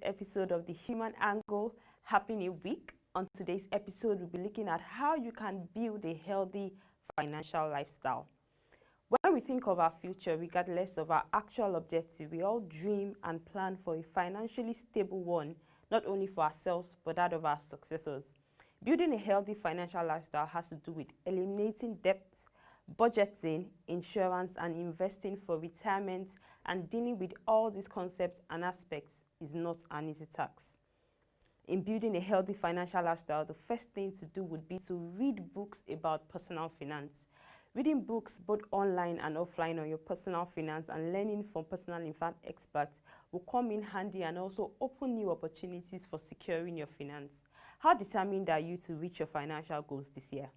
episode of The Human Angle. Happy New Week. On today's episode, we'll be looking at how you can build a healthy financial lifestyle. When we think of our future, regardless of our actual objective, we all dream and plan for a financially stable one, not only for ourselves, but that of our successors. Building a healthy financial lifestyle has to do with eliminating debt, budgeting, insurance, and investing for retirement, and dealing with all these concepts and aspects is not an easy task. In building a healthy financial lifestyle, the first thing to do would be to read books about personal finance. Reading books both online and offline on your personal finance and learning from personal finance experts will come in handy and also open new opportunities for securing your finance. How determined are you to reach your financial goals this year?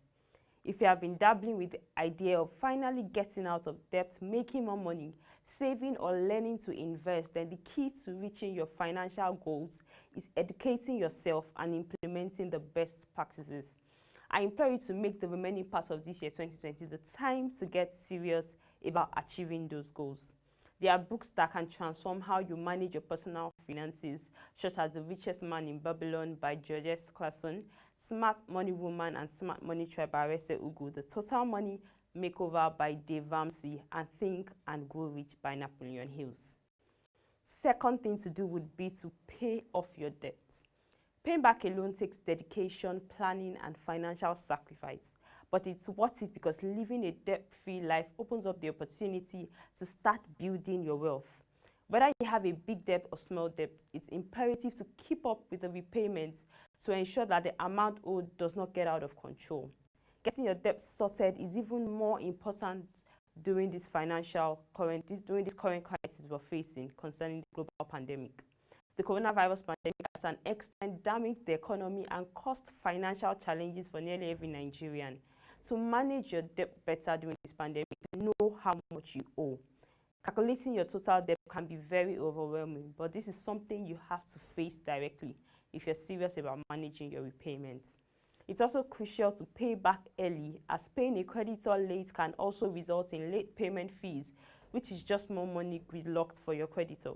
If you have been dabbling with the idea of finally getting out of debt, making more money, saving or learning to invest, then the key to reaching your financial goals is educating yourself and implementing the best practices. I implore you to make the remaining part of this year 2020 the time to get serious about achieving those goals. There are books that can transform how you manage your personal finances, such as The Richest Man in Babylon by George S. Clason, Smart Money Woman and Smart Money Tribe by Arese Ugu, The Total Money Makeover by Dave Ramsey, and Think and Grow Rich by Napoleon Hills. Second thing to do would be to pay off your debt. Paying back a loan takes dedication, planning, and financial sacrifice. But it's worth it because living a debt-free life opens up the opportunity to start building your wealth. Whether you have a big debt or small debt, it's imperative to keep up with the repayments to ensure that the amount owed does not get out of control. Getting your debt sorted is even more important during this current crisis we're facing concerning the global pandemic. The coronavirus pandemic has an extent damaged the economy and caused financial challenges for nearly every Nigerian. To manage your debt better during this pandemic, know how much you owe. Calculating your total debt can be very overwhelming, but this is something you have to face directly if you're serious about managing your repayments. It's also crucial to pay back early, as paying a creditor late can also result in late payment fees, which is just more money gridlocked for your creditor.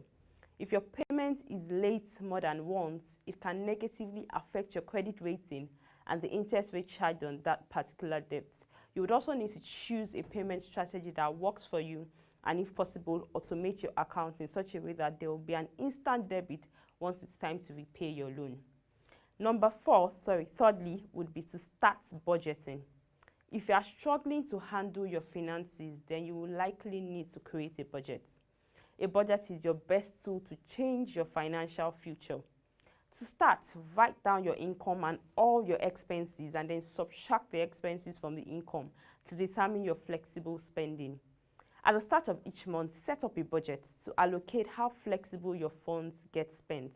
If your payment is late more than once, it can negatively affect your credit rating and the interest rate charged on that particular debt. You would also need to choose a payment strategy that works for you, and if possible, automate your accounts in such a way that there will be an instant debit once it's time to repay your loan. Thirdly, would be to start budgeting. If you are struggling to handle your finances, then you will likely need to create a budget. A budget is your best tool to change your financial future. To start, write down your income and all your expenses and then subtract the expenses from the income to determine your flexible spending. At the start of each month, set up a budget to allocate how flexible your funds get spent.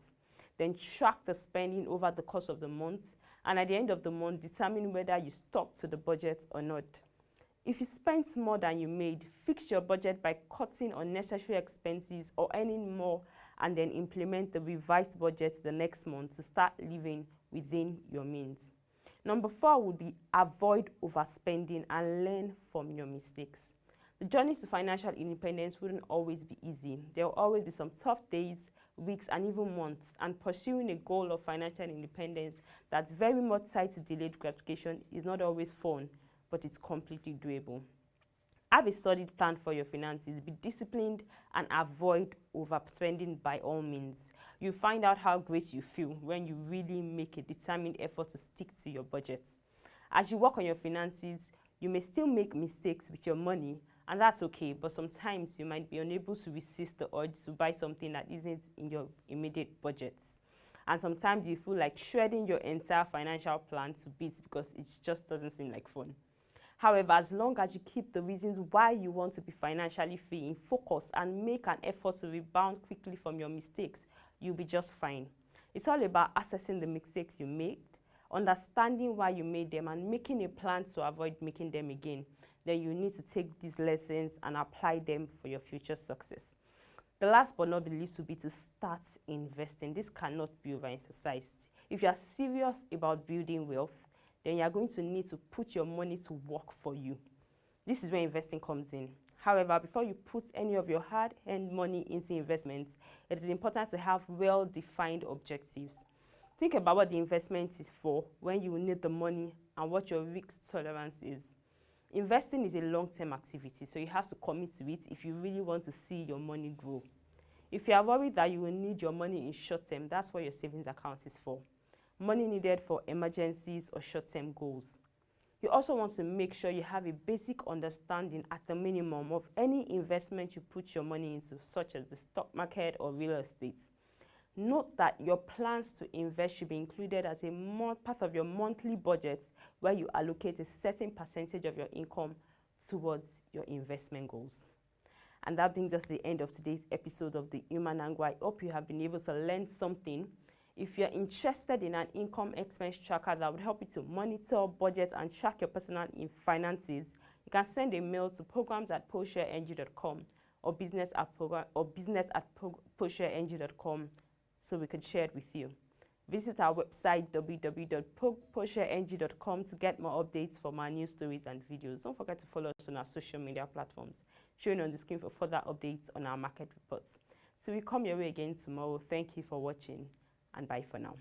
Then track the spending over the course of the month, and at the end of the month, determine whether you stuck to the budget or not. If you spent more than you made, fix your budget by cutting unnecessary expenses or earning more, and then implement the revised budget the next month to start living within your means. Number 4 would be avoid overspending and learn from your mistakes. The journey to financial independence wouldn't always be easy. There will always be some tough days, weeks, and even months, and pursuing a goal of financial independence that's very much tied to delayed gratification is not always fun, but it's completely doable. Have a solid plan for your finances, be disciplined, and avoid overspending by all means. You'll find out how great you feel when you really make a determined effort to stick to your budget. As you work on your finances, you may still make mistakes with your money, and that's okay, but sometimes you might be unable to resist the urge to buy something that isn't in your immediate budgets. And sometimes you feel like shredding your entire financial plan to bits because it just doesn't seem like fun. However, as long as you keep the reasons why you want to be financially free in focus and make an effort to rebound quickly from your mistakes, you'll be just fine. It's all about assessing the mistakes you made, understanding why you made them, and making a plan to avoid making them again. Then you need to take these lessons and apply them for your future success. The last but not the least would be to start investing. This cannot be overemphasized. If you are serious about building wealth, then you are going to need to put your money to work for you. This is where investing comes in. However, before you put any of your hard-earned money into investments, it is important to have well-defined objectives. Think about what the investment is for, when you will need the money, and what your risk tolerance is. Investing is a long-term activity, so you have to commit to it if you really want to see your money grow. If you are worried that you will need your money in short term, that's what your savings account is for. Money needed for emergencies or short-term goals. You also want to make sure you have a basic understanding at the minimum of any investment you put your money into, such as the stock market or real estate. Note that your plans to invest should be included as a part of your monthly budget, where you allocate a certain percentage of your income towards your investment goals. And that brings us to the end of today's episode of the Human Angle. I hope you have been able to learn something. If you're interested in an income expense tracker that would help you to monitor, budget, and track your personal finances, you can send a mail to programs@poshareng.com or business@poshareng.com so we can share it with you. Visit our website www.poshareng.com to get more updates from our news stories and videos. Don't forget to follow us on our social media platforms, showing on the screen for further updates on our market reports. So we come your way again tomorrow. Thank you for watching, and bye for now.